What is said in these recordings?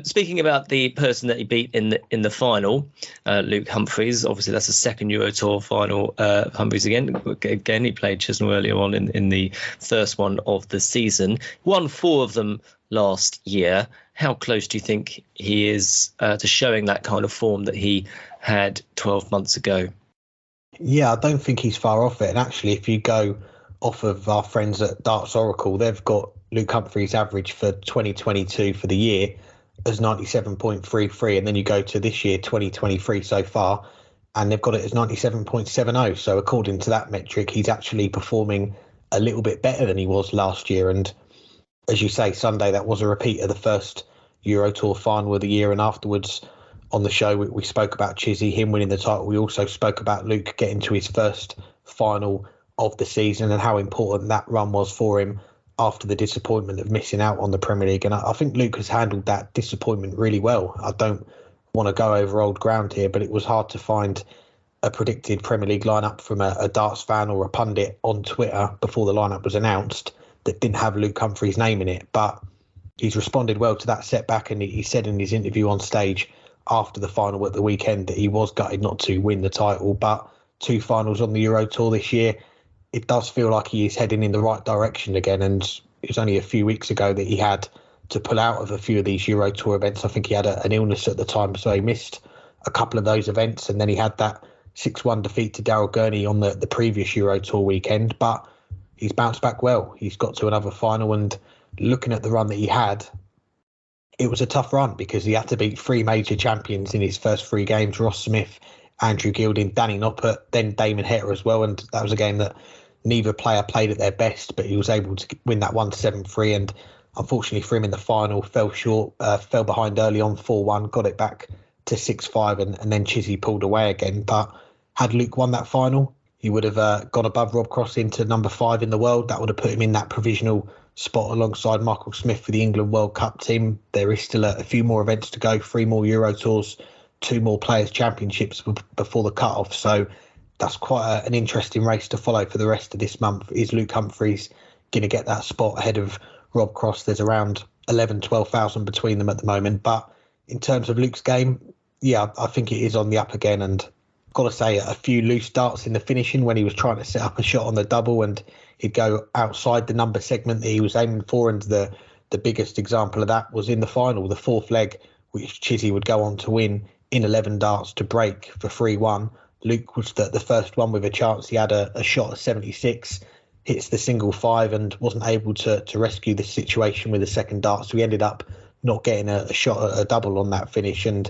Speaking about the person that he beat in the final, Luke Humphries, obviously that's the second Euro Tour final. Humphries again, he played Chisnell earlier on in the first one of the season. Won 4 of them last year. How close do you think he is to showing that kind of form that he had 12 months ago? Yeah, I don't think he's far off it. And actually, if you go off of our friends at Darts Oracle, they've got Luke Humphries' average for 2022 for the year as 97.33, and then you go to this year, 2023 so far, and they've got it as 97.70. So according to that metric, he's actually performing a little bit better than he was last year. And as you say, Sunday, that was a repeat of the first Euro Tour final of the year. And afterwards on the show, we spoke about Chizzy, him winning the title. We also spoke about Luke getting to his first final of the season and how important that run was for him after the disappointment of missing out on the Premier League. And I think Luke has handled that disappointment really well. I don't want to go over old ground here, but it was hard to find a predicted Premier League lineup from a darts fan or a pundit on Twitter before the lineup was announced that didn't have Luke Humphries' name in it. But he's responded well to that setback, and he said in his interview on stage after the final at the weekend that he was gutted not to win the title. But 2 finals on the Euro Tour this year, it does feel like he is heading in the right direction again. And it was only a few weeks ago that he had to pull out of a few of these Euro Tour events. I think he had an illness at the time, so he missed a couple of those events. And then he had that 6-1 defeat to Daryl Gurney on the previous Euro Tour weekend. But he's bounced back well. He's got to another final. And looking at the run that he had, it was a tough run because he had to beat 3 major champions in his first 3 games: Ross Smith, Andrew Gilding, Danny Noppert, then Damon Heta as well. And that was a game that neither player played at their best, but he was able to win that 1-7-3. And unfortunately for him in the final, fell short, fell behind early on 4-1, got it back to 6-5, and then Chizzy pulled away again. But had Luke won that final, he would have gone above Rob Cross into number 5 in the world. That would have put him in that provisional spot alongside Michael Smith for the England World Cup team. There is still a few more events to go, 3 more Euro Tours, 2 more Players' Championships before the cut-off. So that's quite an interesting race to follow for the rest of this month. Is Luke Humphries going to get that spot ahead of Rob Cross? There's around 12,000 between them at the moment. But in terms of Luke's game, yeah, I think it is on the up again. And I've got to say, a few loose darts in the finishing when he was trying to set up a shot on the double and he'd go outside the number segment that he was aiming for. And the biggest example of that was in the final, the 4th leg, which Chizzy would go on to win in 11 darts to break for 3-1. Luke was the first one with a chance. He had a shot at 76, hits the single 5 and wasn't able to rescue the situation with the second dart. So he ended up not getting a shot at a double on that finish. And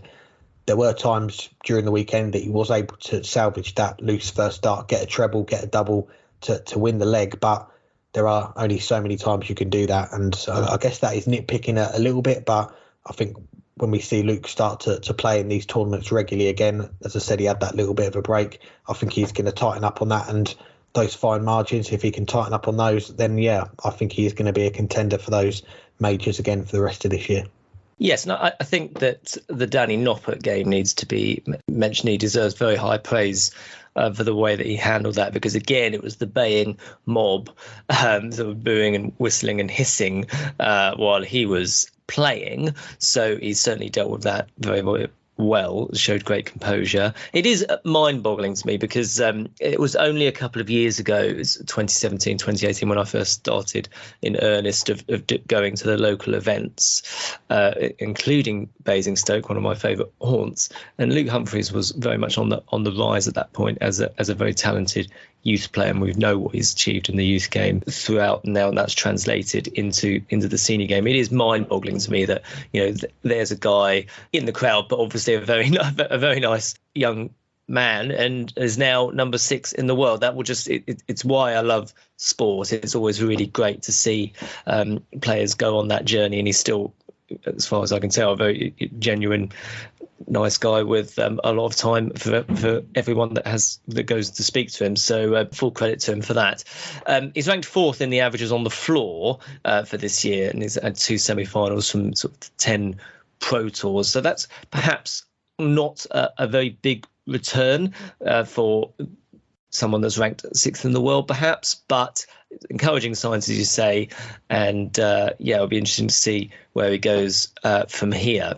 there were times during the weekend that he was able to salvage that loose first dart, get a treble, get a double to win the leg. But there are only so many times you can do that. And I guess that is nitpicking a little bit. But I think when we see Luke start to play in these tournaments regularly again, as I said, he had that little bit of a break. I think he's going to tighten up on that, and those fine margins, if he can tighten up on those, then yeah, I think he is going to be a contender for those majors again for the rest of this year. Yes, and I think that the Danny Noppert game needs to be mentioned. He deserves very high praise for the way that he handled that, because again, it was the baying mob, sort of booing and whistling and hissing while he was playing. So he certainly dealt with that very, very well, showed great composure. It is mind-boggling to me because it was only a couple of years ago, it was 2017, 2018, when I first started in earnest of going to the local events, including Basingstoke, one of my favourite haunts. And Luke Humphries was very much on the rise at that point as a very talented youth player, and we know what he's achieved in the youth game throughout now, and that's translated into the senior game. It is mind-boggling to me that, you know, there's a guy in the crowd, but obviously a very nice young man, and is now number 6 in the world. That will just it's why I love sport. It's always really great to see players go on that journey, and he's still, as far as I can tell, a very genuine, nice guy with a lot of time for everyone that goes to speak to him. So full credit to him for that. He's ranked 4th in the averages on the floor for this year, and he's had 2 semi-finals from sort of 10 Pro Tours. So that's perhaps not a very big return for someone that's ranked 6th in the world, perhaps, but encouraging signs, as you say, and it'll be interesting to see where he goes from here.